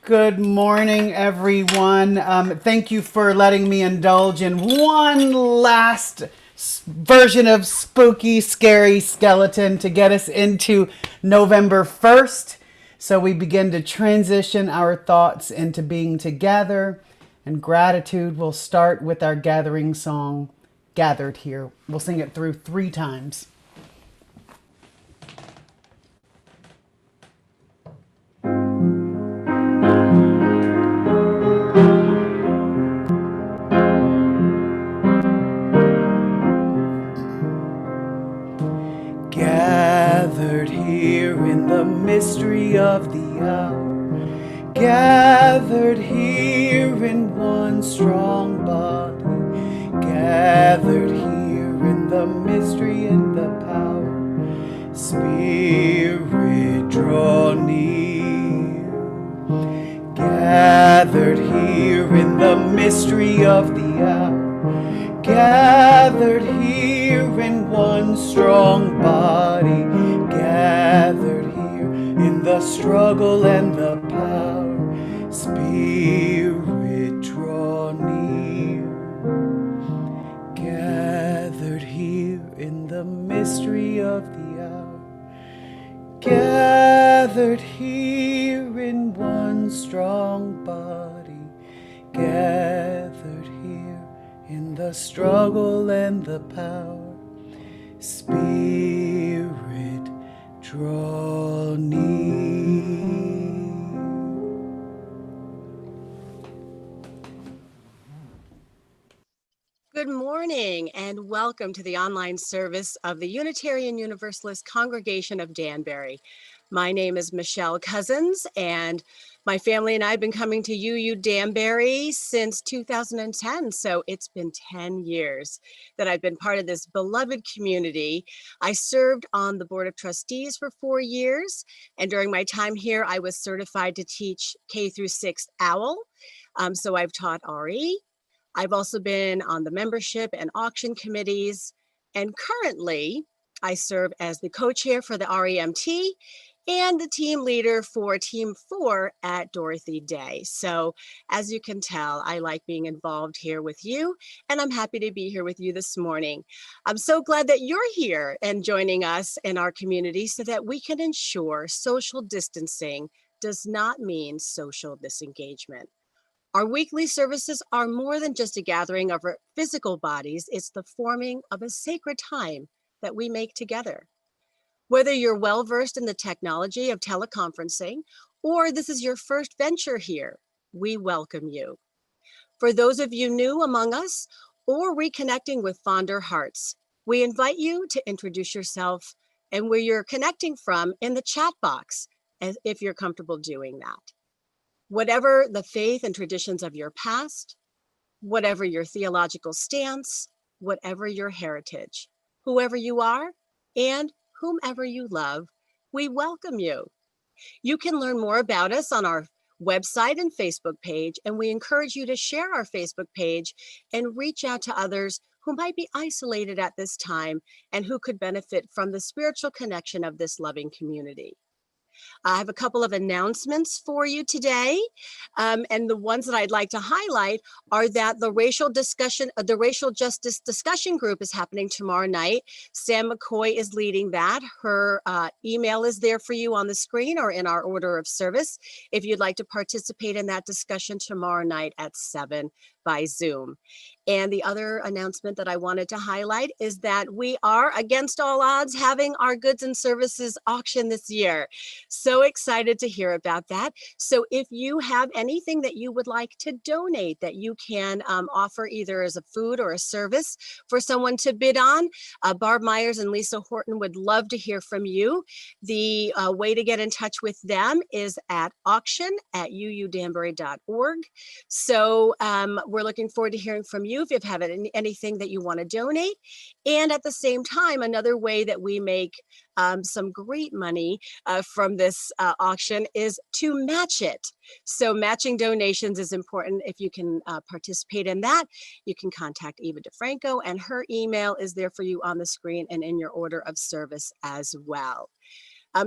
Good morning, everyone. Thank you for letting me indulge in one last version of Spooky, Scary Skeleton to get us into November 1st. So we begin to transition our thoughts into being together. And gratitude will start with our gathering song, Gathered Here. We'll sing it through 3 times. Gathered here in the mystery of the hour, gathered here in one strong body, gathered here in the mystery and the power. Spirit, draw near. Gathered here in the mystery of the hour, gathered here in one strong body, gathered here in the struggle and the power. Spirit, draw near. Gathered here in the mystery of the hour, gathered here in one strong body, gathered here in the struggle and the power. Spirit, draw near. Good morning and welcome to the online service of the Unitarian Universalist Congregation of Danbury. My name is Michelle Cousins, and my family and I have been coming to UU Danbury since 2010, so it's been 10 years that I've been part of this beloved community. I served on the Board of Trustees for 4 years, and during my time here, I was certified to teach K through 6th OWL, so I've taught RE. I've also been on the membership and auction committees, and currently I serve as the co-chair for the REMT and the team leader for Team 4 at Dorothy Day. So as you can tell, I like being involved here with you, and I'm happy to be here with you this morning. I'm so glad that you're here and joining us in our community so that we can ensure social distancing does not mean social disengagement. Our weekly services are more than just a gathering of our physical bodies, it's the forming of a sacred time that we make together. Whether you're well-versed in the technology of teleconferencing, or this is your first venture here, we welcome you. For those of you new among us, or reconnecting with fonder hearts. We invite you to introduce yourself and where you're connecting from in the chat box, as if you're comfortable doing that. Whatever the faith and traditions of your past, whatever your theological stance, whatever your heritage, whoever you are, and whomever you love, we welcome you. You can learn more about us on our website and Facebook page, and we encourage you to share our Facebook page and reach out to others who might be isolated at this time and who could benefit from the spiritual connection of this loving community. I have a couple of announcements for you today. And the ones that I'd like to highlight are that the racial justice discussion group is happening tomorrow night. Sam McCoy is leading that. Her email is there for you on the screen or in our order of service if you'd like to participate in that discussion tomorrow night at 7 by Zoom. And the other announcement that I wanted to highlight is that we are, against all odds, having our goods and services auction this year. So excited to hear about that. So if you have anything that you would like to donate that you can offer either as a food or a service for someone to bid on, Barb Myers and Lisa Horton would love to hear from you. The way to get in touch with them is at auction@uudanbury.org. So we're looking forward to hearing from you if you have anything that you want to donate. And at the same time, another way that we make some great money from this auction is to match it. So matching donations is important. If you can participate in that, you can contact Eva DeFranco, and her email is there for you on the screen and in your order of service as well.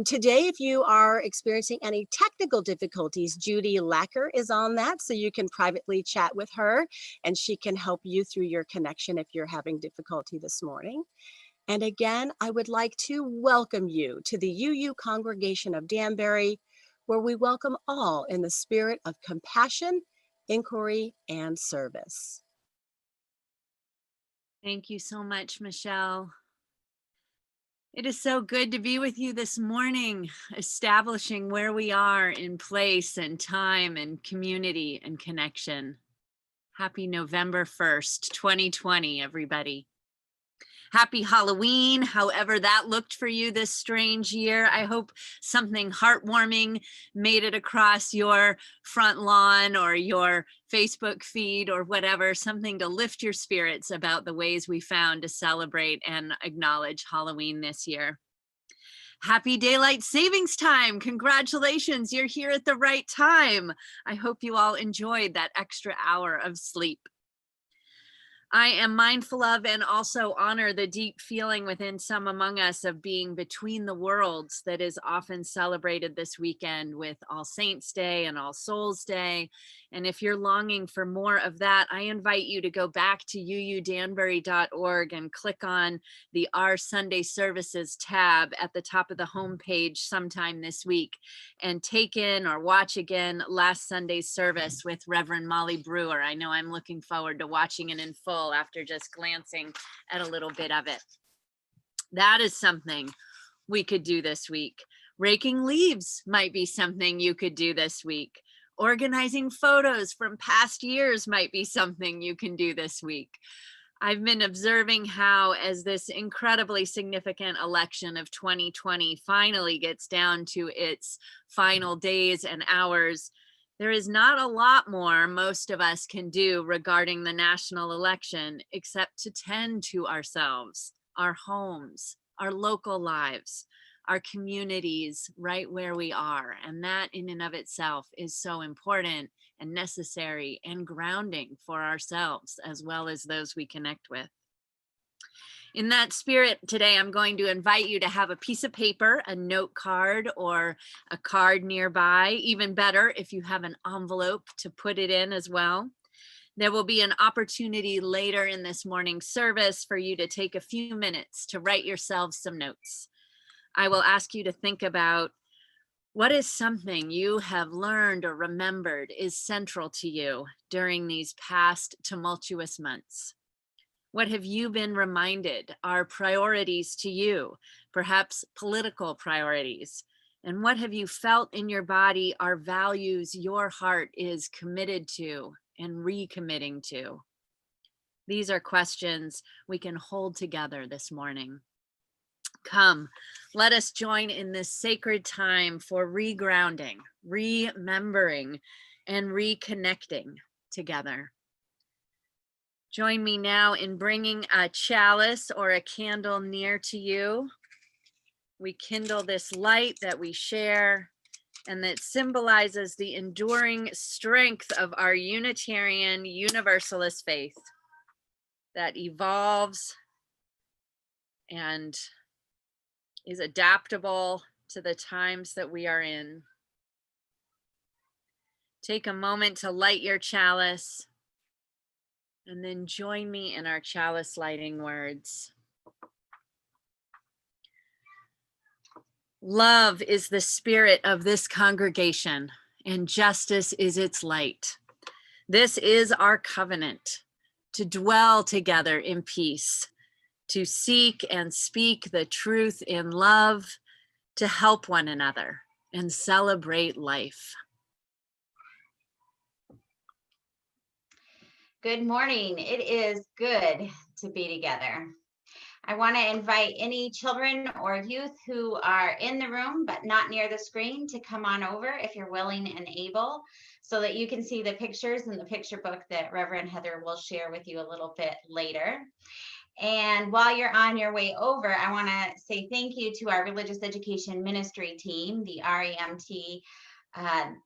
Today, if you are experiencing any technical difficulties, Judy Lacker is on that, so you can privately chat with her and she can help you through your connection if you're having difficulty this morning. And again, I would like to welcome you to the UU Congregation of Danbury, where we welcome all in the spirit of compassion, inquiry, and service. Thank you so much, Michelle. It is so good to be with you this morning, establishing where we are in place and time and community and connection. Happy November 1st, 2020, everybody. Happy Halloween, however that looked for you this strange year. I hope something heartwarming made it across your front lawn or your Facebook feed or whatever, something to lift your spirits about the ways we found to celebrate and acknowledge Halloween this year. Happy daylight savings time. Congratulations, you're here at the right time. I hope you all enjoyed that extra hour of sleep. I am mindful of and also honor the deep feeling within some among us of being between the worlds that is often celebrated this weekend with All Saints Day and All Souls Day. And if you're longing for more of that, I invite you to go back to uudanbury.org and click on the Our Sunday Services tab at the top of the homepage sometime this week and take in or watch again last Sunday's service with Reverend Molly Brewer. I know I'm looking forward to watching it in full after just glancing at a little bit of it. That is something we could do this week. Raking leaves might be something you could do this week. Organizing photos from past years might be something you can do this week. I've been observing how, as this incredibly significant election of 2020 finally gets down to its final days and hours, there is not a lot more most of us can do regarding the national election except to tend to ourselves, our homes, our local lives, our communities right where we are. And that in and of itself is so important and necessary and grounding for ourselves as well as those we connect with. In that spirit, today I'm going to invite you to have a piece of paper, a note card, or a card nearby. Even better if you have an envelope to put it in as well. There will be an opportunity later in this morning's service for you to take a few minutes to write yourselves some notes. I will ask you to think about what is something you have learned or remembered is central to you during these past tumultuous months. What have you been reminded are priorities to you, perhaps political priorities? And what have you felt in your body are values your heart is committed to and recommitting to? These are questions we can hold together this morning. Come, let us join in this sacred time for regrounding, remembering, and reconnecting together. Join me now in bringing a chalice or a candle near to you. We kindle this light that we share and that symbolizes the enduring strength of our Unitarian Universalist faith that evolves and is adaptable to the times that we are in. Take a moment to light your chalice and then join me in our chalice lighting words. Love is the spirit of this congregation, and justice is its light. This is our covenant, to dwell together in peace, to seek and speak the truth in love, to help one another and celebrate life. Good morning. It is good to be together. I want to invite any children or youth who are in the room but not near the screen to come on over if you're willing and able, so that you can see the pictures in the picture book that Reverend Heather will share with you a little bit later. And while you're on your way over, I want to say thank you to our religious education ministry team, the REMT,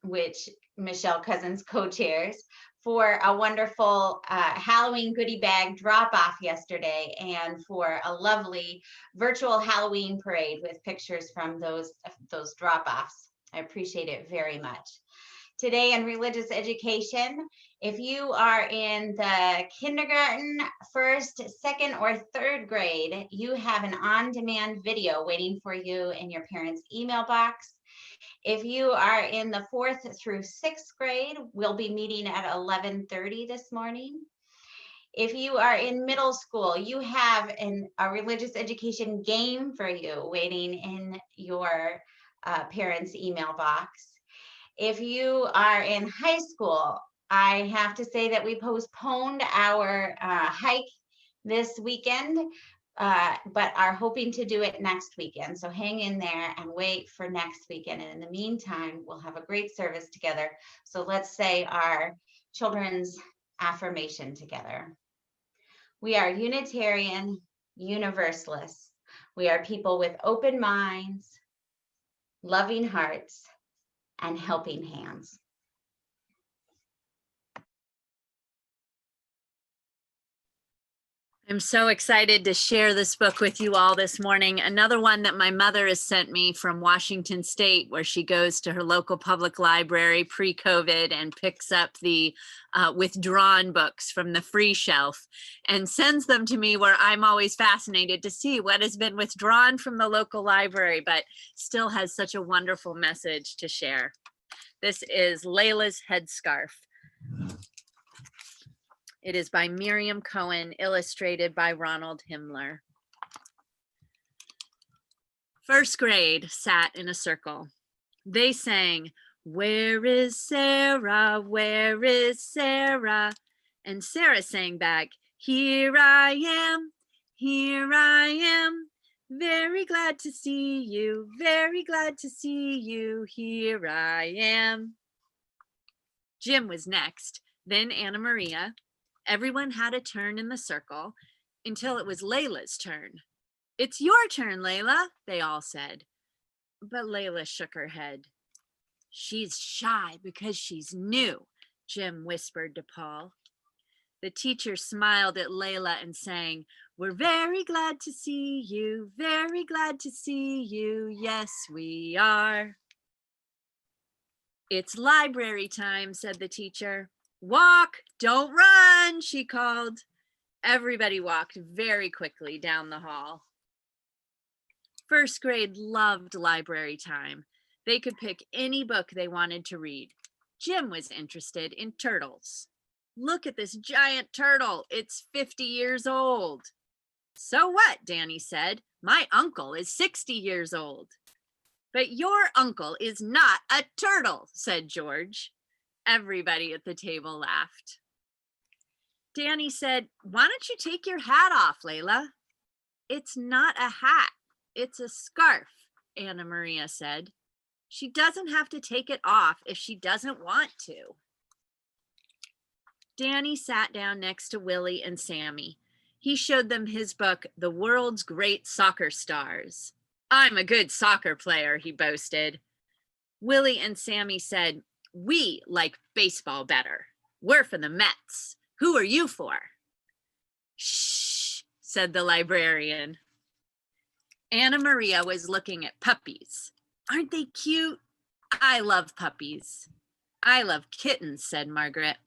which Michelle Cousins co-chairs, for a wonderful Halloween goodie bag drop-off yesterday, and for a lovely virtual Halloween parade with pictures from those drop-offs. I appreciate it very much. Today in religious education, if you are in the kindergarten, first, second, or third grade, you have an on-demand video waiting for you in your parents' email box. If you are in the 4th through 6th grade, we'll be meeting at 11:30 this morning. If you are in middle school, you have a religious education game for you waiting in your parents' email box. If you are in high school, I have to say that we postponed our hike this weekend, but are hoping to do it next weekend. So hang in there and wait for next weekend. And in the meantime, we'll have a great service together. So let's say our children's affirmation together. We are Unitarian Universalists. We are people with open minds, loving hearts, and helping hands. I'm so excited to share this book with you all this morning. Another one that my mother has sent me from Washington State, where she goes to her local public library pre-COVID and picks up the withdrawn books from the free shelf and sends them to me, where I'm always fascinated to see what has been withdrawn from the local library, but still has such a wonderful message to share. This is Layla's Headscarf. It is by Miriam Cohen, illustrated by Ronald Himmler. First grade sat in a circle. They sang, "Where is Sarah? Where is Sarah?" And Sarah sang back, "Here I am, here I am. Very glad to see you, very glad to see you. Here I am." Jim was next, then Anna Maria. Everyone had a turn in the circle until it was Layla's turn. "It's your turn, Layla," they all said. But Layla shook her head. "She's shy because she's new," Jim whispered to Paul. The teacher smiled at Layla and sang, "We're very glad to see you, very glad to see you. Yes, we are." "It's library time," said the teacher. "Walk, don't run," she called. Everybody walked very quickly down the hall. First grade loved library time. They could pick any book they wanted to read. Jim was interested in turtles. "Look at this giant turtle. It's 50 years old." "So what?" Danny said. "My uncle is 60 years old." "But your uncle is not a turtle," said George. Everybody at the table laughed. Danny said, "Why don't you take your hat off, Layla?" "It's not a hat, it's a scarf," Anna Maria said. "She doesn't have to take it off if she doesn't want to." Danny sat down next to Willie and Sammy. He showed them his book, The World's Great Soccer Stars. "I'm a good soccer player," he boasted. Willie and Sammy said, "We like baseball better. We're for the Mets. Who are you for?" "Shh," said the librarian. Anna Maria was looking at puppies. "Aren't they cute? I love puppies." "I love kittens," said Margaret.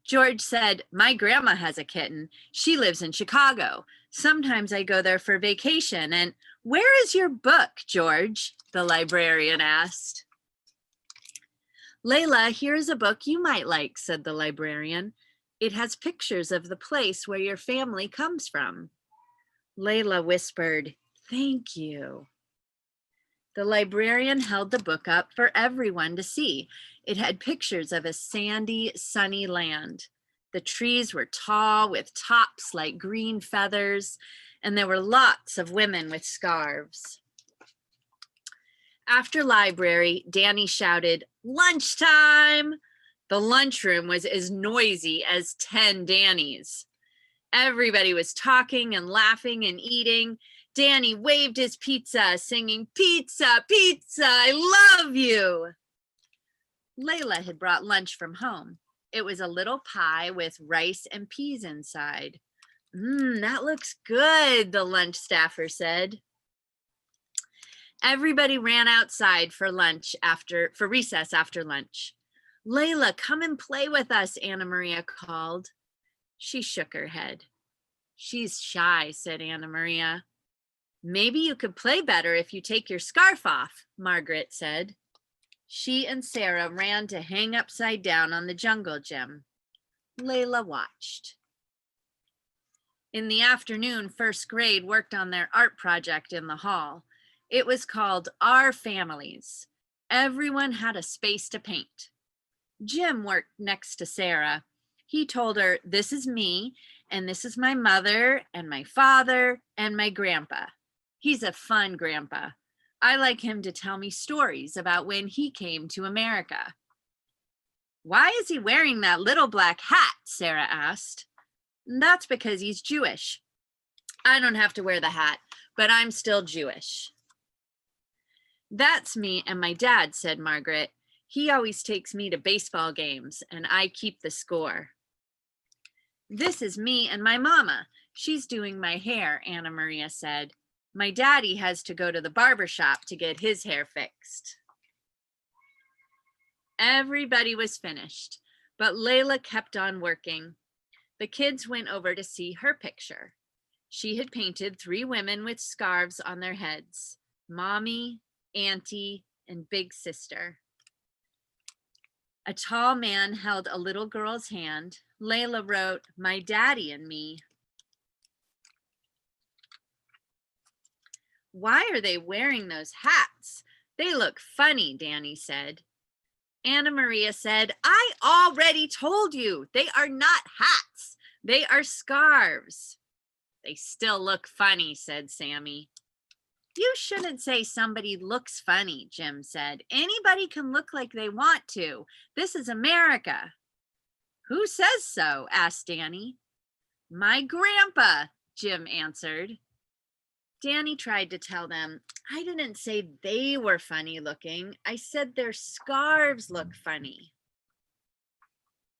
George said, "My grandma has a kitten. She lives in Chicago. Sometimes I go there for vacation." And "Where is your book, George?" the librarian asked. "Layla, here's a book you might like," said the librarian. "It has pictures of the place where your family comes from." Layla whispered, "Thank you." The librarian held the book up for everyone to see. It had pictures of a sandy, sunny land. The trees were tall with tops like green feathers, and there were lots of women with scarves. After library, Danny shouted, "Lunchtime!" The lunchroom was as noisy as 10 Dannys. Everybody was talking and laughing and eating. Danny waved his pizza, singing, "Pizza, pizza, I love you." Layla had brought lunch from home. It was a little pie with rice and peas inside. That looks good," the lunch staffer said. Everybody ran outside for recess after lunch. "Layla, come and play with us," Anna Maria called. She shook her head. "She's shy," said Anna Maria. "Maybe you could play better if you take your scarf off," Margaret said. She and Sarah ran to hang upside down on the jungle gym. Layla watched. In the afternoon, first grade worked on their art project in the hall. It was called Our Families. Everyone had a space to paint. Jim worked next to Sarah. He told her, "This is me, and this is my mother, and my father, and my grandpa. He's a fun grandpa. I like him to tell me stories about when he came to America." "Why is he wearing that little black hat?" Sarah asked. "That's because he's Jewish. I don't have to wear the hat, but I'm still Jewish." "That's me and my dad," said Margaret. "He always takes me to baseball games, and I keep the score." "This is me and my mama. She's doing my hair," Anna Maria said. "My daddy has to go to the barber shop to get his hair fixed." Everybody was finished, but Layla kept on working. The kids went over to see her picture. She had painted 3 women with scarves on their heads: Mommy, Auntie, and Big Sister. A tall man held a little girl's hand. Layla wrote, "My daddy and me." "Why are they wearing those hats? They look funny," Danny said. Anna Maria said, "I already told you, they are not hats. They are scarves." "They still look funny," said Sammy. "You shouldn't say somebody looks funny," Jim said. "Anybody can look like they want to. This is America." "Who says so?" asked Danny. "My grandpa," Jim answered. Danny tried to tell them, "I didn't say they were funny looking. I said their scarves look funny."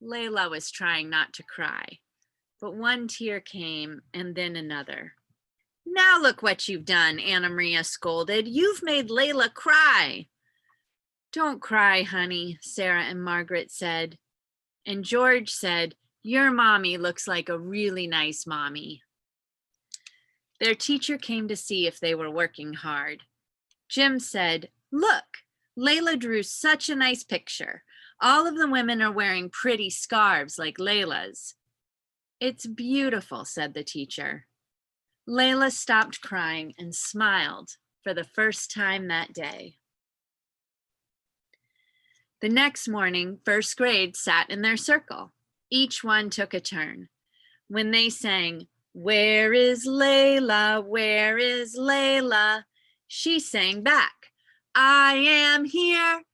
Layla was trying not to cry, but one tear came and then another. "Now look what you've done," Anna Maria scolded. "You've made Layla cry." "Don't cry, honey," Sarah and Margaret said. And George said, "Your mommy looks like a really nice mommy." Their teacher came to see if they were working hard. Jim said, "Look, Layla drew such a nice picture. All of the women are wearing pretty scarves like Layla's." "It's beautiful," said the teacher. Layla stopped crying and smiled for the first time that day. The next morning, first grade sat in their circle. Each one took a turn. when they sang, "Where is Layla? Where is Layla?" She sang back, "I am here.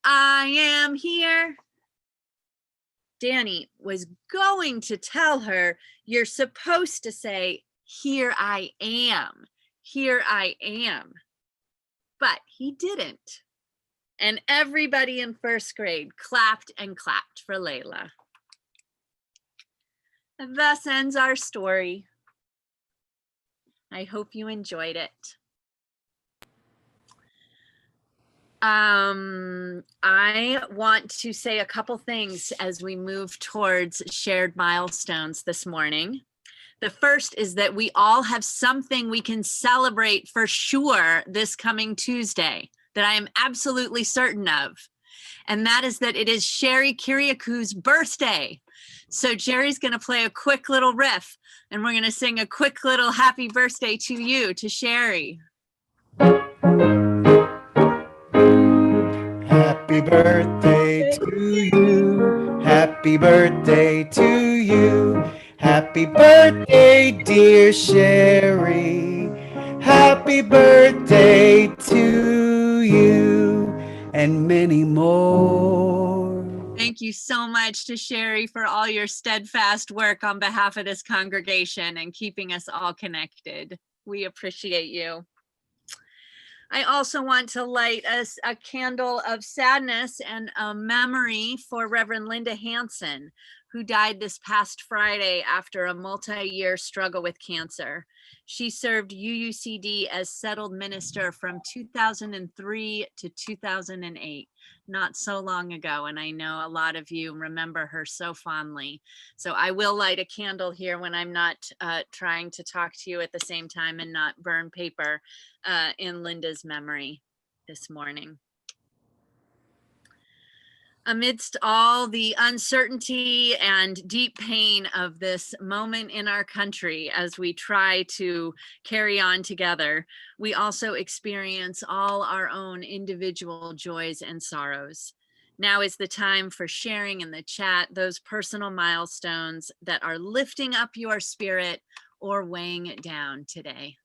I am here." Danny was going to tell her, "You're supposed to say, 'Here I am. Here I am.'" But he didn't. And everybody in first grade clapped and clapped for Layla. And thus ends our story. I hope you enjoyed it. I want to say a couple things as we move towards shared milestones this morning. The first is that we all have something we can celebrate for sure this coming Tuesday that I am absolutely certain of. And that is that it is Sherry Kiriaku's birthday. So Jerry's going to play a quick little riff and we're going to sing a quick little happy birthday to you, to Sherry. Happy birthday to you. Happy birthday to you. Happy birthday, dear Sherry. Happy birthday to you and many more. Thank you so much to Sherry for all your steadfast work on behalf of this congregation and keeping us all connected. We appreciate you. I also want to light us a candle of sadness and a memory for Reverend Linda Hansen, who died this past Friday after a multi-year struggle with cancer. She served UUCD as settled minister from 2003 to 2008, not so long ago. And I know a lot of you remember her so fondly. So I will light a candle here when I'm not trying to talk to you at the same time and not burn paper in Linda's memory this morning. Amidst all the uncertainty and deep pain of this moment in our country as we try to carry on together, we also experience all our own individual joys and sorrows. Now is the time for sharing in the chat those personal milestones that are lifting up your spirit or weighing it down today.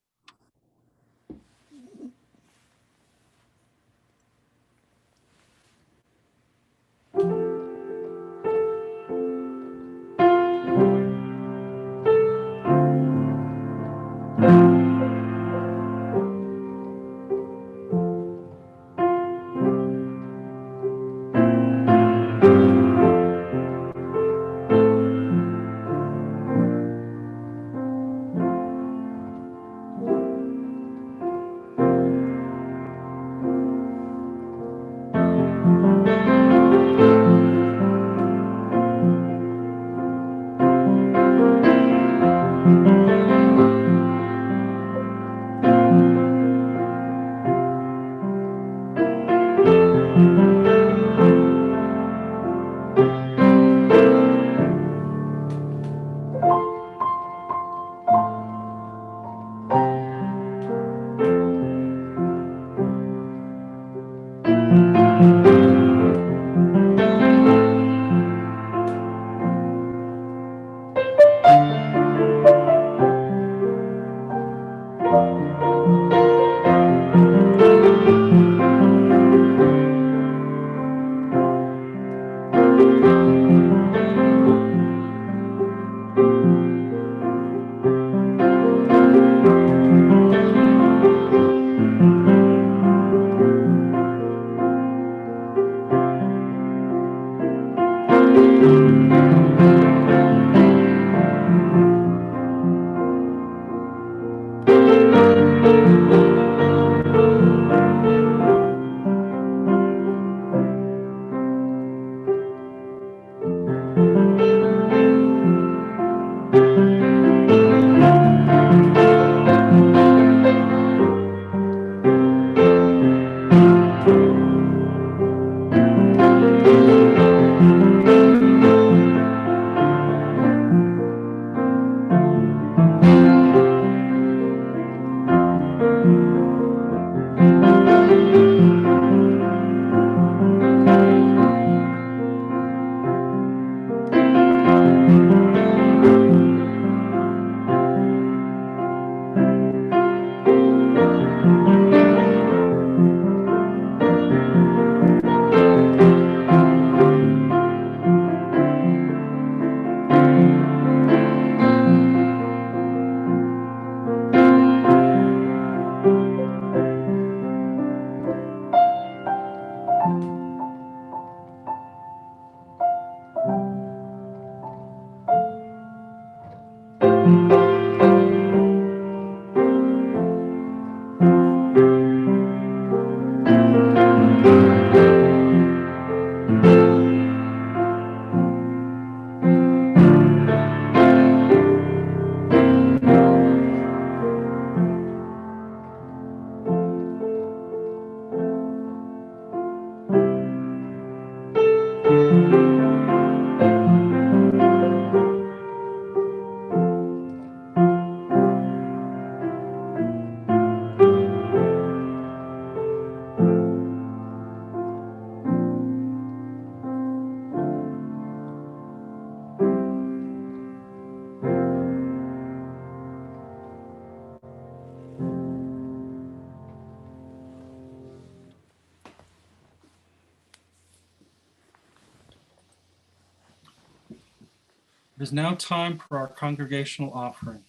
It is now time for our congregational offering.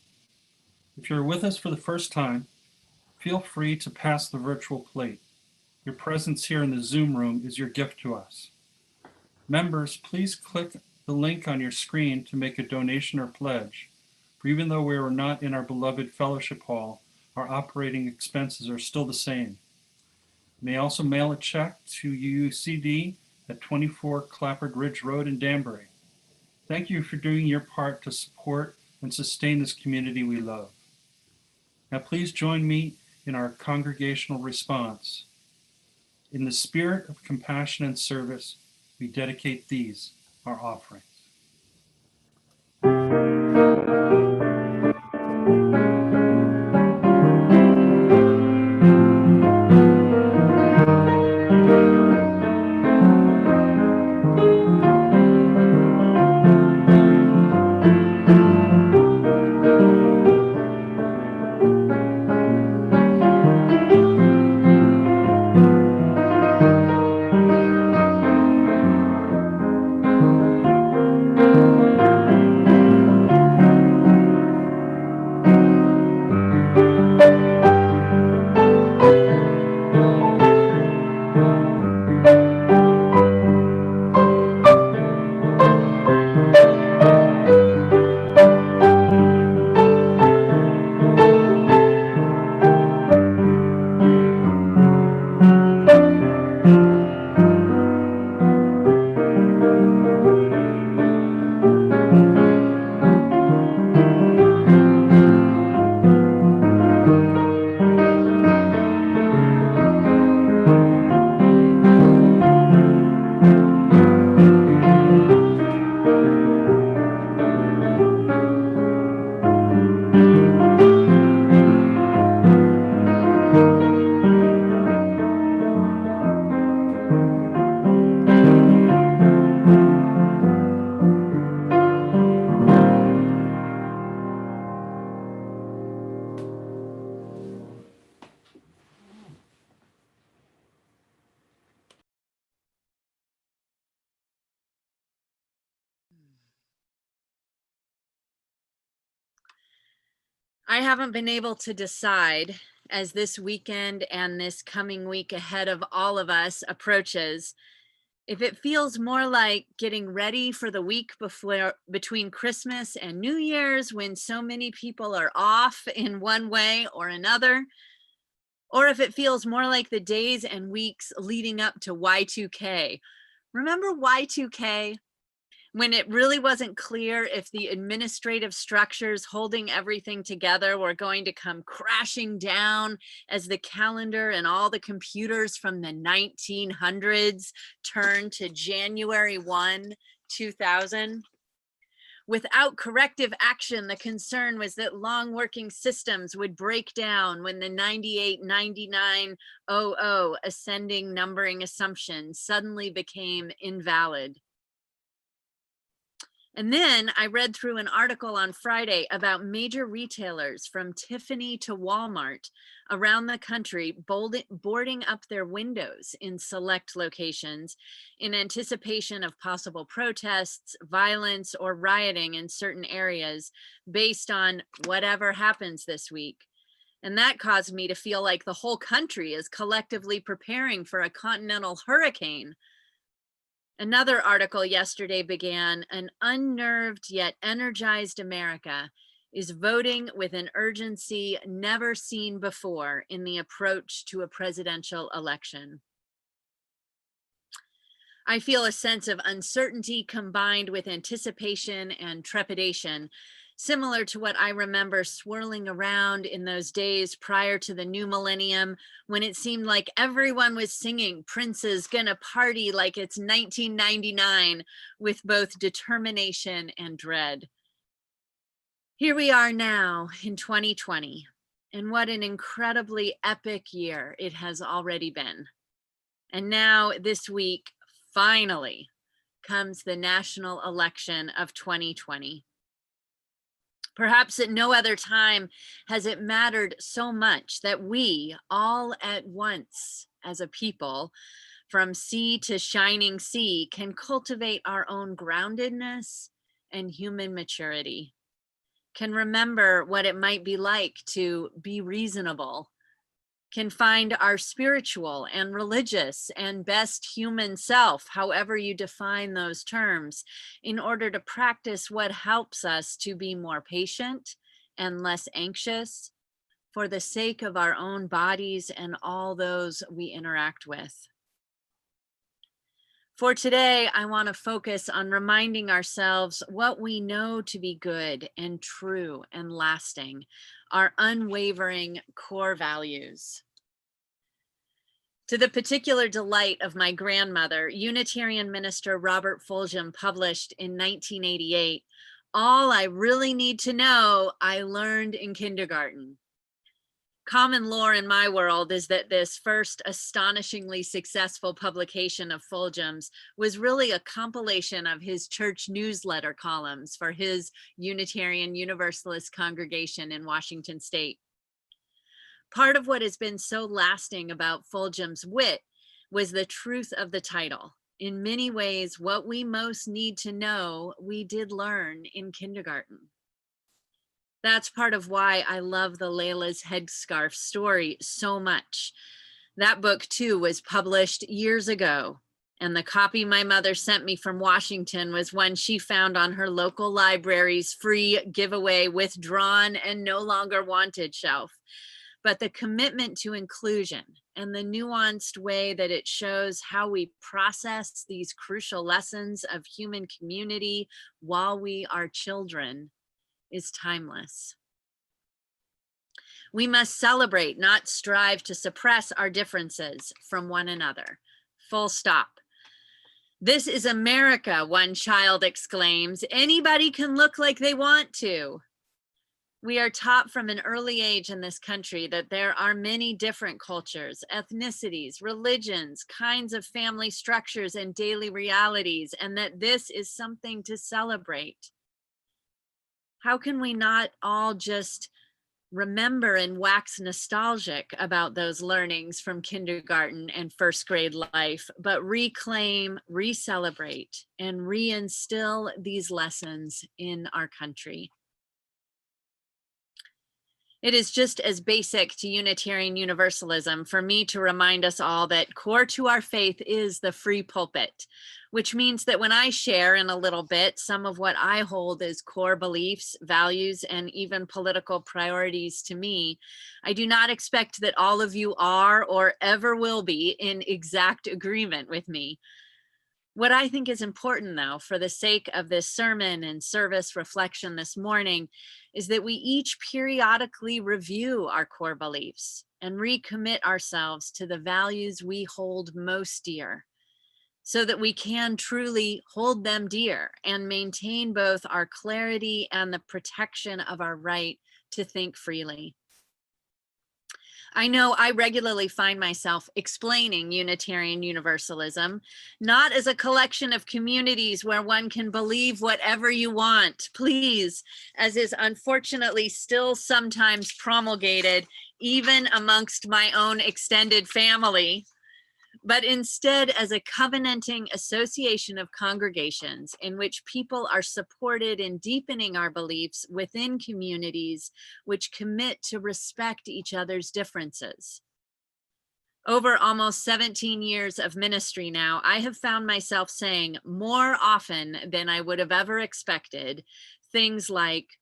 If you're with us for the first time, feel free to pass the virtual plate. Your presence here in the Zoom room is your gift to us. Members, please click the link on your screen to make a donation or pledge. For even though we are not in our beloved fellowship hall, our operating expenses are still the same. You may also mail a check to UUCD at 24 Clafford Ridge Road in Danbury. Thank you for doing your part to support and sustain this community we love. Now please join me in our congregational response. In the spirit of compassion and service, we dedicate these, our offerings. I haven't been able to decide as this weekend and this coming week ahead of all of us approaches, if it feels more like getting ready for the week before between Christmas and New Year's when so many people are off in one way or another, or if it feels more like the days and weeks leading up to Y2K. Remember Y2K? When it really wasn't clear if the administrative structures holding everything together were going to come crashing down as the calendar and all the computers from the 1900s turned to January 1, 2000. Without corrective action, the concern was that long working systems would break down when the 989900 ascending numbering assumption suddenly became invalid. And then I read through an article on Friday about major retailers from Tiffany to Walmart around the country boarding up their windows in select locations in anticipation of possible protests, violence, or rioting in certain areas based on whatever happens this week. And that caused me to feel like the whole country is collectively preparing for a continental hurricane. Another article yesterday began, an unnerved yet energized America is voting with an urgency never seen before in the approach to a presidential election. I feel a sense of uncertainty combined with anticipation and trepidation, similar to what I remember swirling around in those days prior to the new millennium, when it seemed like everyone was singing Prince's Gonna Party Like It's 1999 with both determination and dread. Here we are now in 2020, and what an incredibly epic year it has already been. And now this week, finally, comes the national election of 2020. Perhaps at no other time has it mattered so much that we all at once as a people, from sea to shining sea, can cultivate our own groundedness and human maturity, can remember what it might be like to be reasonable, can find our spiritual and religious and best human self, however you define those terms, in order to practice what helps us to be more patient and less anxious for the sake of our own bodies and all those we interact with. For today, I want to focus on reminding ourselves what we know to be good and true and lasting, our unwavering core values. To the particular delight of my grandmother, Unitarian minister Robert Fulghum published in 1988, "All I Really Need to Know, I Learned in Kindergarten." Common lore in my world is that this first astonishingly successful publication of Fulghum's was really a compilation of his church newsletter columns for his Unitarian Universalist congregation in Washington State. Part of what has been so lasting about Fulghum's wit was the truth of the title. In many ways, what we most need to know, we did learn in kindergarten. That's part of why I love the Layla's headscarf story so much. That book too was published years ago, and the copy my mother sent me from Washington was one she found on her local library's free giveaway withdrawn and no longer wanted shelf. But the commitment to inclusion and the nuanced way that it shows how we process these crucial lessons of human community while we are children is timeless. We must celebrate, not strive to suppress our differences from one another. Full stop. "This is America," one child exclaims. "Anybody can look like they want to." We are taught from an early age in this country that there are many different cultures, ethnicities, religions, kinds of family structures, and daily realities, and that this is something to celebrate. How can we not all just remember and wax nostalgic about those learnings from kindergarten and first grade life, but reclaim, re-celebrate, and reinstill these lessons in our country? It is just as basic to Unitarian Universalism for me to remind us all that core to our faith is the free pulpit, which means that when I share in a little bit some of what I hold as core beliefs, values, and even political priorities to me, I do not expect that all of you are or ever will be in exact agreement with me. What I think is important, though, for the sake of this sermon and service reflection this morning, is that we each periodically review our core beliefs and recommit ourselves to the values we hold most dear, so that we can truly hold them dear and maintain both our clarity and the protection of our right to think freely. I know I regularly find myself explaining Unitarian Universalism, not as a collection of communities where one can believe whatever you want, please, as is unfortunately still sometimes promulgated, even amongst my own extended family, but instead as a covenanting association of congregations in which people are supported in deepening our beliefs within communities which commit to respect each other's differences. Over almost 17 years of ministry now, I have found myself saying more often than I would have ever expected things like,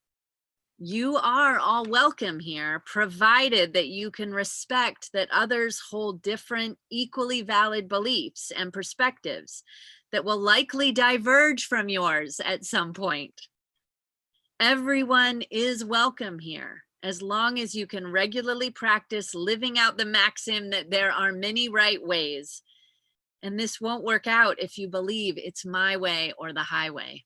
"You are all welcome here, provided that you can respect that others hold different, equally valid beliefs and perspectives that will likely diverge from yours at some point. Everyone is welcome here, as long as you can regularly practice living out the maxim that there are many right ways. And this won't work out if you believe it's my way or the highway."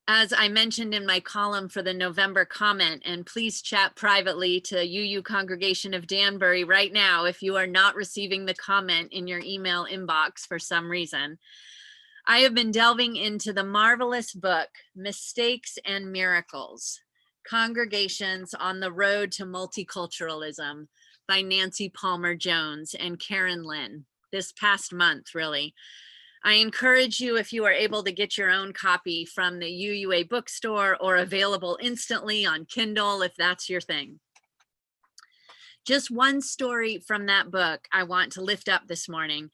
As I mentioned in my column for the November comment, and please chat privately to UU Congregation of Danbury right now if you are not receiving the comment in your email inbox for some reason, I have been delving into the marvelous book, Mistakes and Miracles, Congregations on the Road to Multiculturalism by Nancy Palmer Jones and Karen Lynn, this past month, really. I encourage you, if you are able to get your own copy from the UUA bookstore or available instantly on Kindle, if that's your thing. Just one story from that book I want to lift up this morning.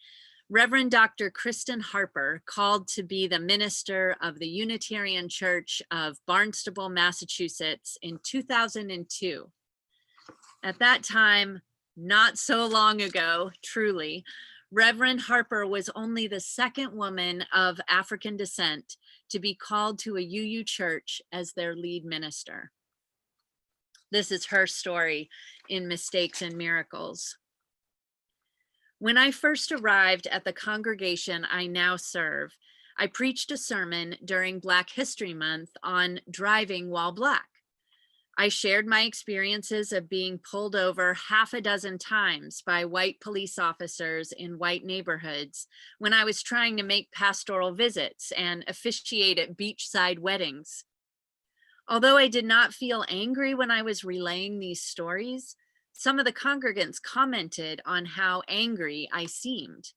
Reverend Dr. Kristen Harper, called to be the minister of the Unitarian Church of Barnstable, Massachusetts in 2002. At that time, not so long ago, truly, Reverend Harper was only the second woman of African descent to be called to a UU church as their lead minister. This is her story in Mistakes and Miracles. When I first arrived at the congregation I now serve, I preached a sermon during Black History Month on driving while Black. I shared my experiences of being pulled over half a dozen times by white police officers in white neighborhoods when I was trying to make pastoral visits and officiate at beachside weddings. Although I did not feel angry when I was relaying these stories, some of the congregants commented on how angry I seemed.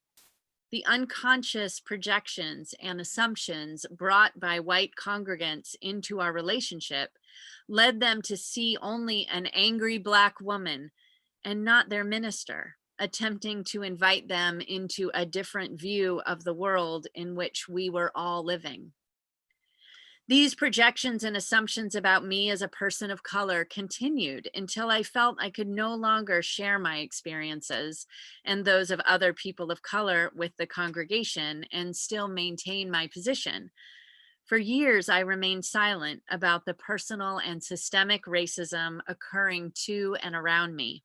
The unconscious projections and assumptions brought by white congregants into our relationship led them to see only an angry Black woman and not their minister, attempting to invite them into a different view of the world in which we were all living. These projections and assumptions about me as a person of color continued until I felt I could no longer share my experiences and those of other people of color with the congregation and still maintain my position. For years, I remained silent about the personal and systemic racism occurring to and around me.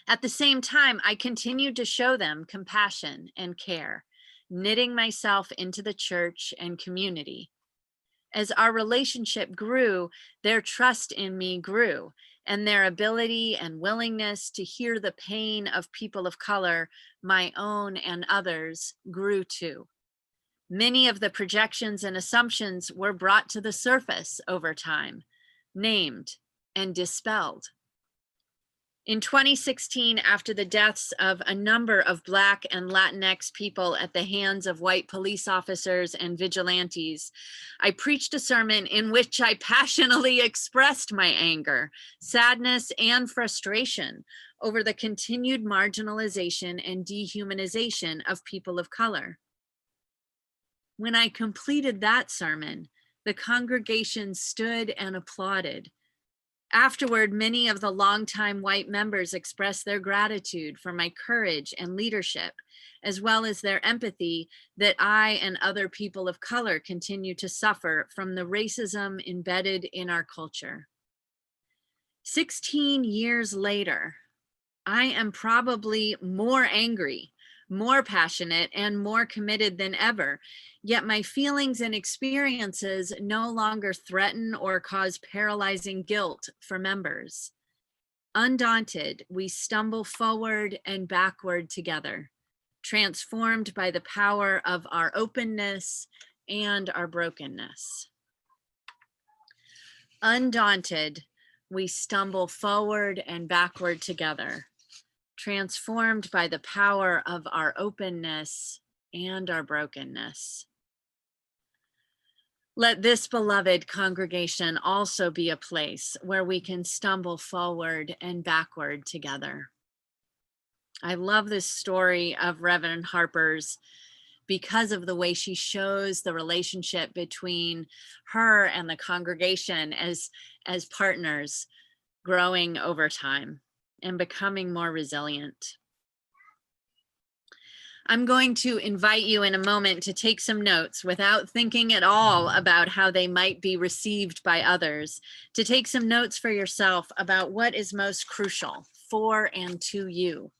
At the same time, I continued to show them compassion and care, knitting myself into the church and community. As our relationship grew, their trust in me grew, and their ability and willingness to hear the pain of people of color, my own and others, grew too. Many of the projections and assumptions were brought to the surface over time, named and dispelled. In 2016, after the deaths of a number of Black and Latinx people at the hands of white police officers and vigilantes, I preached a sermon in which I passionately expressed my anger, sadness, and frustration over the continued marginalization and dehumanization of people of color. When I completed that sermon, the congregation stood and applauded. Afterward, many of the longtime white members expressed their gratitude for my courage and leadership, as well as their empathy that I and other people of color continue to suffer from the racism embedded in our culture. 16 years later, I am probably more angry, more passionate, and more committed than ever. Yet my feelings and experiences no longer threaten or cause paralyzing guilt for members. Undaunted, we stumble forward and backward together, transformed by the power of our openness and our brokenness. Undaunted, we stumble forward and backward together, transformed by the power of our openness and our brokenness. Let this beloved congregation also be a place where we can stumble forward and backward together. I love this story of Reverend Harper's because of the way she shows the relationship between her and the congregation as partners growing over time and becoming more resilient. I'm going to invite you in a moment to take some notes without thinking at all about how they might be received by others, to take some notes for yourself about what is most crucial for and to you.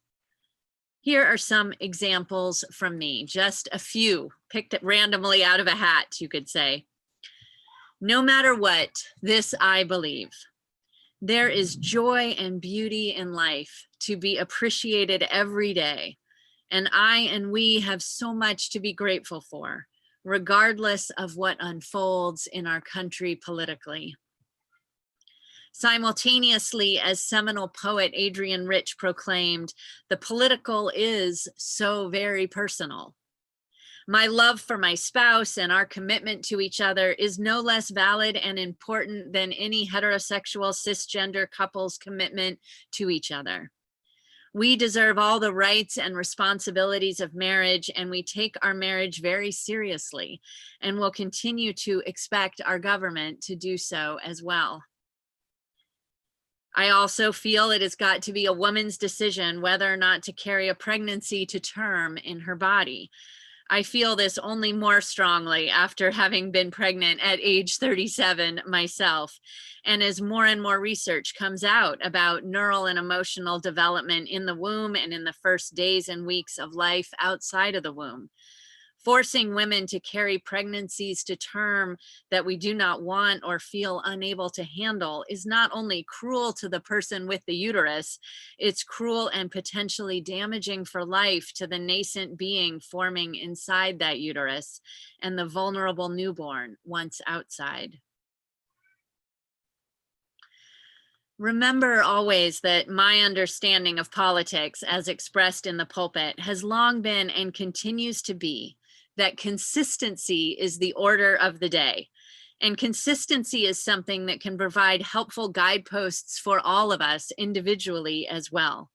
Here are some examples from me, just a few picked randomly out of a hat, you could say. No matter what, this I believe. There is joy and beauty in life to be appreciated every day. And I and we have so much to be grateful for, regardless of what unfolds in our country politically. Simultaneously, as seminal poet Adrienne Rich proclaimed, the political is so very personal. My love for my spouse and our commitment to each other is no less valid and important than any heterosexual cisgender couple's commitment to each other. We deserve all the rights and responsibilities of marriage, and we take our marriage very seriously and will continue to expect our government to do so as well. I also feel it has got to be a woman's decision whether or not to carry a pregnancy to term in her body. I feel this only more strongly after having been pregnant at age 37 myself. And as more and more research comes out about neural and emotional development in the womb and in the first days and weeks of life outside of the womb. Forcing women to carry pregnancies to term that we do not want or feel unable to handle is not only cruel to the person with the uterus, it's cruel and potentially damaging for life to the nascent being forming inside that uterus and the vulnerable newborn once outside. Remember always that my understanding of politics as expressed in the pulpit has long been and continues to be that consistency is the order of the day. And consistency is something that can provide helpful guideposts for all of us individually as well.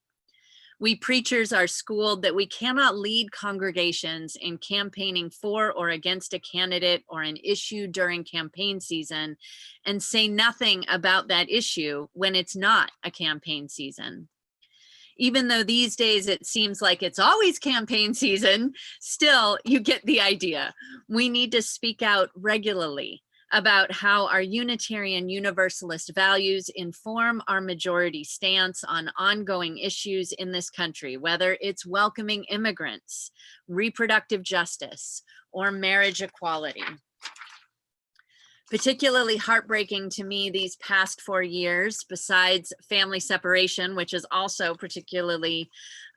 We preachers are schooled that we cannot lead congregations in campaigning for or against a candidate or an issue during campaign season and say nothing about that issue when it's not a campaign season. Even though these days it seems like it's always campaign season, still you get the idea. We need to speak out regularly about how our Unitarian Universalist values inform our majority stance on ongoing issues in this country, whether it's welcoming immigrants, reproductive justice, or marriage equality. Particularly heartbreaking to me these past 4 years, besides family separation, which is also particularly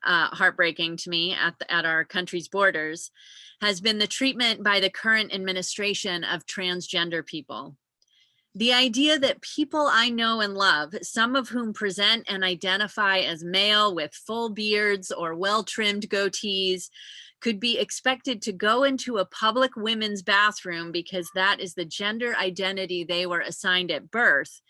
heartbreaking to me at our country's borders, has been the treatment by the current administration of transgender people. The idea that people I know and love, some of whom present and identify as male with full beards or well-trimmed goatees, could be expected to go into a public women's bathroom because that is the gender identity they were assigned at birth,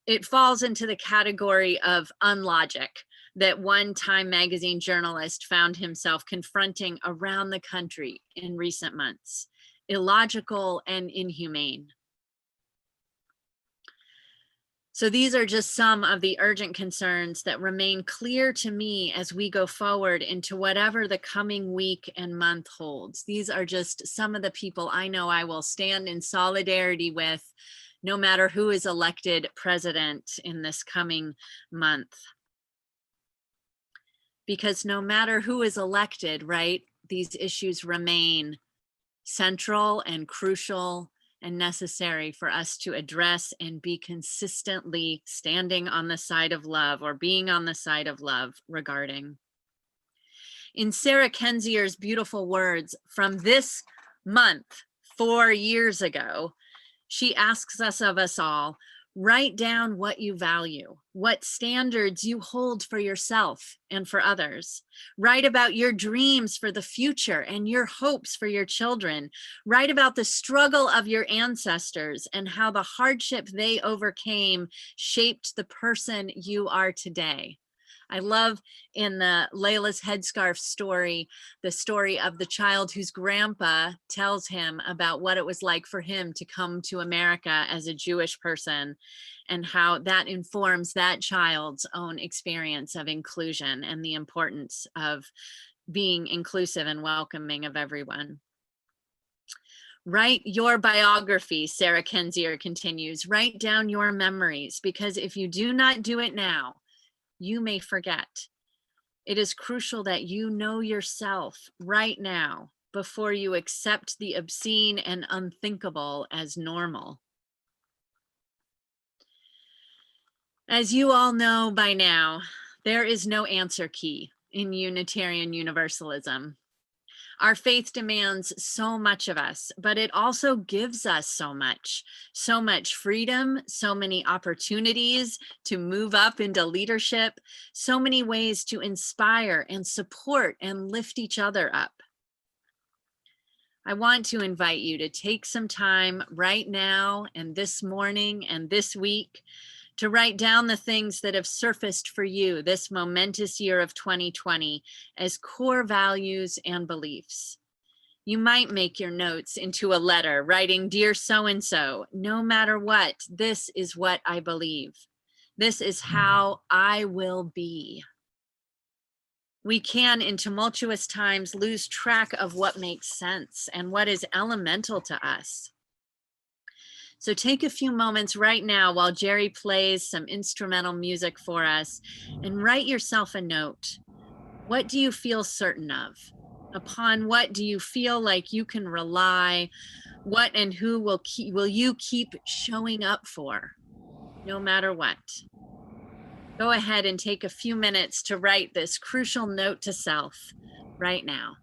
it falls into the category of unlogic that one Time magazine journalist found himself confronting around the country in recent months. Illogical and inhumane. So these are just some of the urgent concerns that remain clear to me as we go forward into whatever the coming week and month holds. These are just some of the people I know I will stand in solidarity with, no matter who is elected president in this coming month. Because no matter who is elected, right, these issues remain central and crucial and necessary for us to address and be consistently standing on the side of love or being on the side of love regarding. In Sarah Kenzier's beautiful words from this month, 4 years ago, she asks us of us all, write down what you value, what standards you hold for yourself and for others. Write about your dreams for the future and your hopes for your children. Write about the struggle of your ancestors and how the hardship they overcame shaped the person you are today. I love in the Layla's Headscarf story, the story of the child whose grandpa tells him about what it was like for him to come to America as a Jewish person and how that informs that child's own experience of inclusion and the importance of being inclusive and welcoming of everyone. Write your biography, Sarah Kendzior continues. Write down your memories, because if you do not do it now, you may forget. It is crucial that you know yourself right now before you accept the obscene and unthinkable as normal. As you all know by now, there is no answer key in Unitarian Universalism. Our faith demands so much of us, but it also gives us so much freedom, so many opportunities to move up into leadership, so many ways to inspire and support and lift each other up. I want to invite you to take some time right now and this morning and this week to write down the things that have surfaced for you this momentous year of 2020 as core values and beliefs. You might make your notes into a letter writing, "Dear so-and-so, no matter what, this is what I believe. This is how I will be." We can, in tumultuous times, lose track of what makes sense and what is elemental to us. So take a few moments right now while Jerry plays some instrumental music for us and write yourself a note. What do you feel certain of? Upon what do you feel like you can rely? What and who will you keep showing up for, no matter what? Go ahead and take a few minutes to write this crucial note to self right now.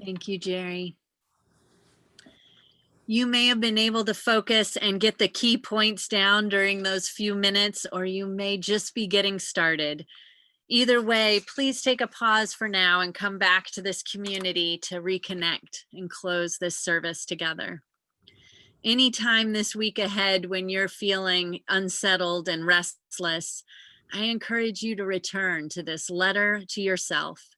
Thank you, Jerry. You may have been able to focus and get the key points down during those few minutes, or you may just be getting started. Either way, please take a pause for now and come back to this community to reconnect and close this service together. Anytime this week ahead when you're feeling unsettled and restless, I encourage you to return to this letter to yourself.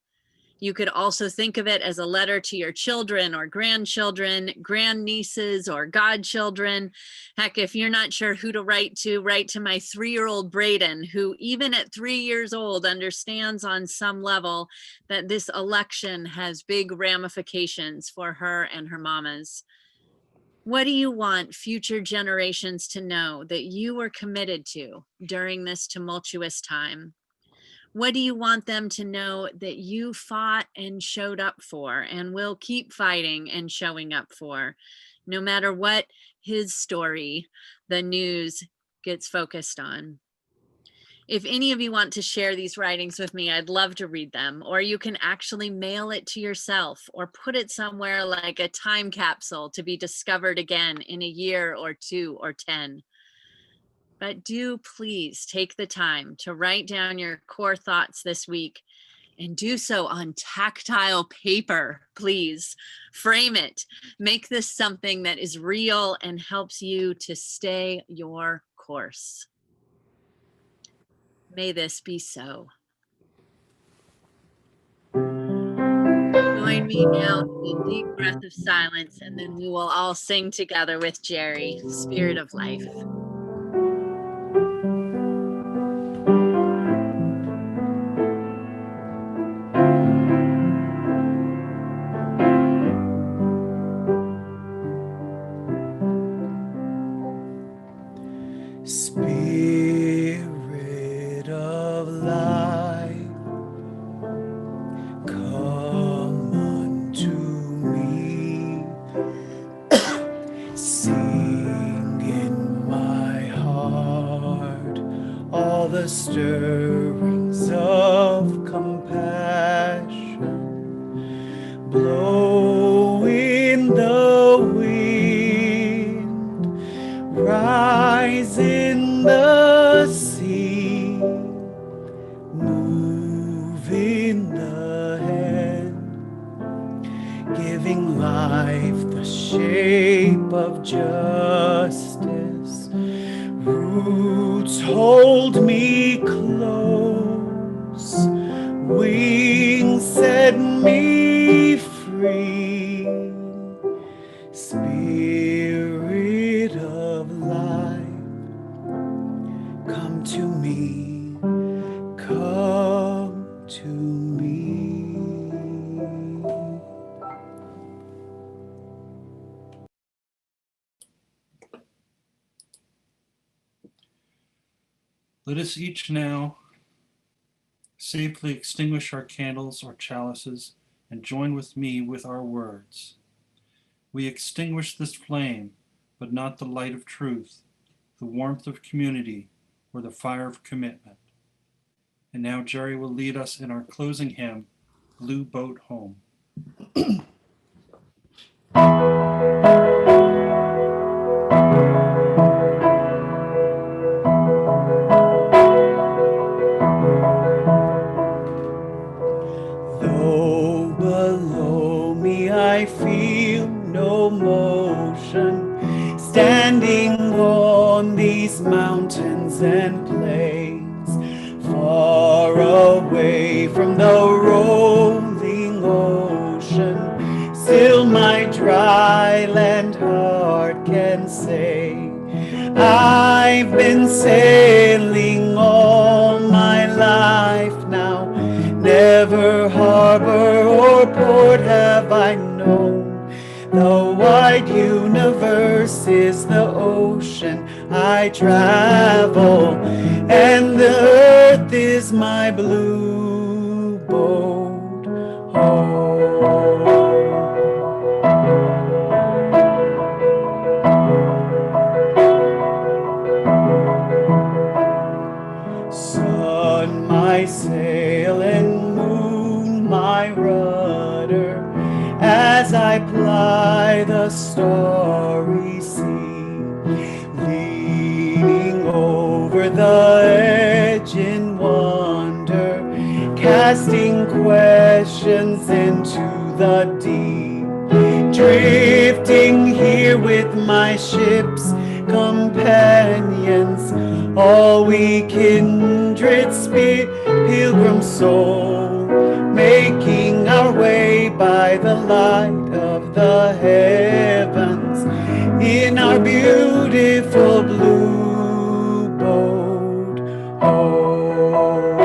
You could also think of it as a letter to your children or grandchildren, grandnieces or godchildren. Heck, if you're not sure who to write to my 3-year-old Brayden, who even at 3 years old understands on some level that this election has big ramifications for her and her mamas. What do you want future generations to know that you were committed to during this tumultuous time? What do you want them to know that you fought and showed up for and will keep fighting and showing up for, no matter what his story, the news gets focused on? If any of you want to share these writings with me, I'd love to read them, or you can actually mail it to yourself or put it somewhere like a time capsule to be discovered again in a year or 2 or 10. But do please take the time to write down your core thoughts this week and do so on tactile paper, please. Frame it. Make this something that is real and helps you to stay your course. May this be so. Join me now in a deep breath of silence, and then we will all sing together with Jerry, Spirit of Life. Spirit of life, come unto me. Sing in my heart all the stirrings of compassion. Blow in the wind, rise in the sea, move in the hand, giving life the shape of justice. Roots hold me close, wings set me free. Spirit of life, come to me, come to me. Let us each now safely extinguish our candles or chalices and join with me with our words. We extinguish this flame, but not the light of truth, the warmth of community, or the fire of commitment. And now Jerry will lead us in our closing hymn, Blue Boat Home. Though below me I feel no motion, standing on these mountains and plains, far away from the rolling ocean, still my dry land heart can say, I've been sailing all my life now, never harbor or port have I known. The wide universe is the ocean I travel, and the earth is my blue boat home. Sun, my sail, and moon, my rudder, the starry sea, leaning over the edge in wonder, casting questions into the deep, drifting here with my ship's companions, all we kindred pilgrim soul, making our way by the light of the heavens in our beautiful blue boat home.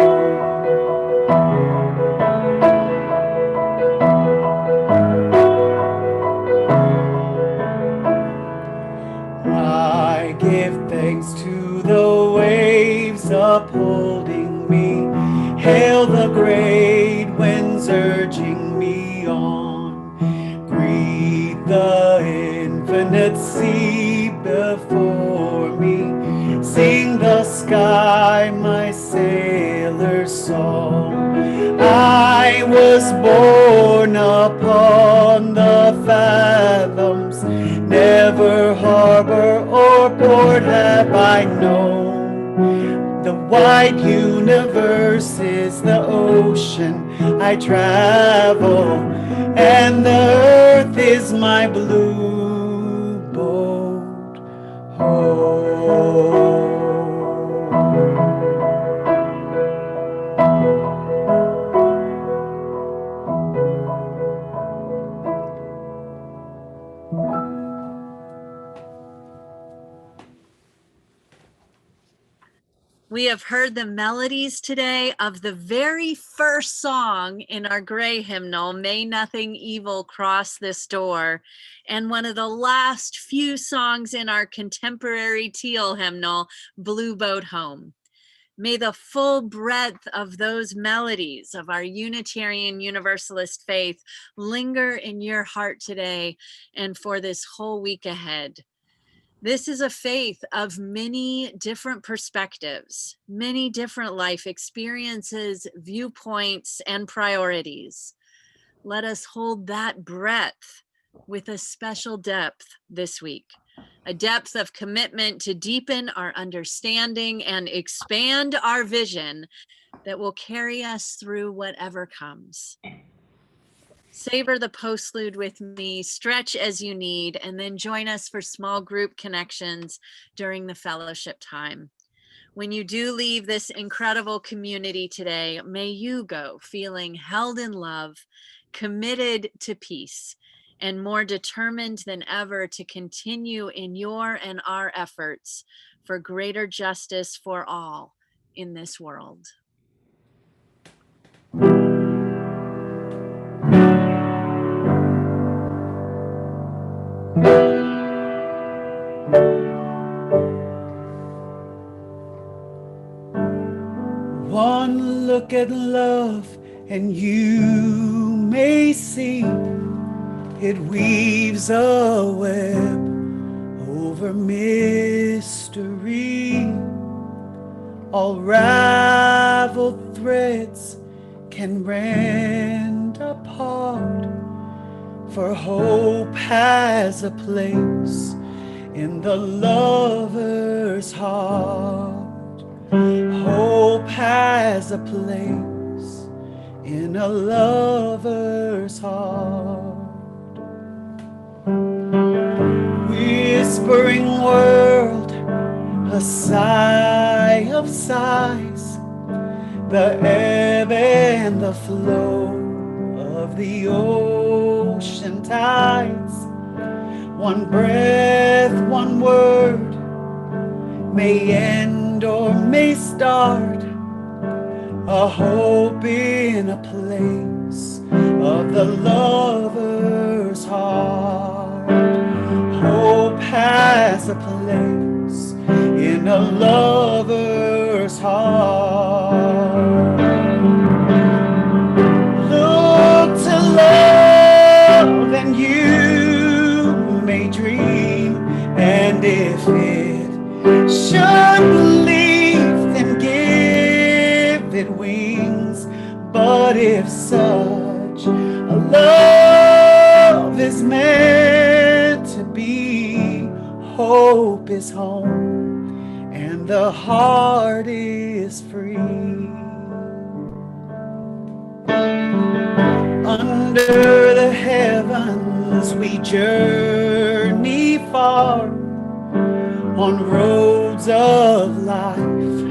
I give thanks to the waves upholding me, hail the great winds urging me on, greet the infinite sea before me, sing the sky my sailor's song. I was born upon the fathoms, never harbor or port have I known. The wide universe is the ocean I travel, and the earth is my blue boat home. We have heard the melodies today of the very first song in our gray hymnal, May Nothing Evil Cross This Door, and one of the last few songs in our contemporary teal hymnal, Blue Boat Home. May the full breadth of those melodies of our Unitarian Universalist faith linger in your heart today and for this whole week ahead. This is a faith of many different perspectives, many different life experiences, viewpoints, and priorities. Let us hold that breadth with a special depth this week, a depth of commitment to deepen our understanding and expand our vision that will carry us through whatever comes. Savor the postlude with me, stretch as you need, and then join us for small group connections during the fellowship time. When you do leave this incredible community today, may you go feeling held in love, committed to peace, and more determined than ever to continue in your and our efforts for greater justice for all in this world. One look at love and you may see it weaves a web over mystery. All raveled threads can rend apart, for hope has a place in the lover's heart. Hope has a place in a lover's heart. Whispering world, a sigh of sighs, the ebb and the flow of the ocean tides. One breath, one word may end or may start, a hope in a place of the lover's heart. Hope has a place in a lover's heart. Look to love and you may dream, and if it should leave, then give it wings. But if such a love is meant hope is home, and the heart is free. Under the heavens we journey far, on roads of life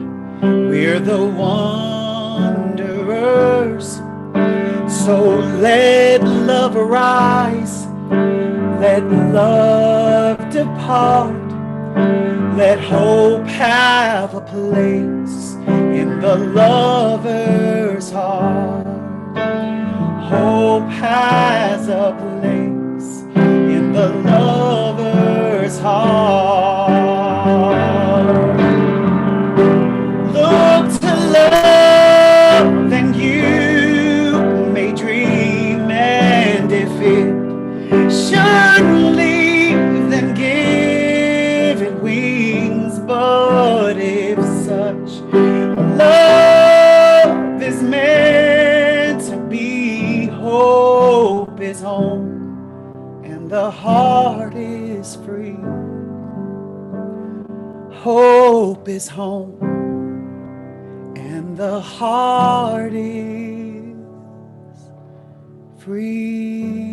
we're the wanderers. So let love arise, let love depart, let hope have a place in the lover's heart. Hope has a place in the lover's heart. Look to love and you may dream, and if it should leave, then give it wings. But if such love is meant to be, hope is home, and the heart is free. Hope is home, and the heart is free.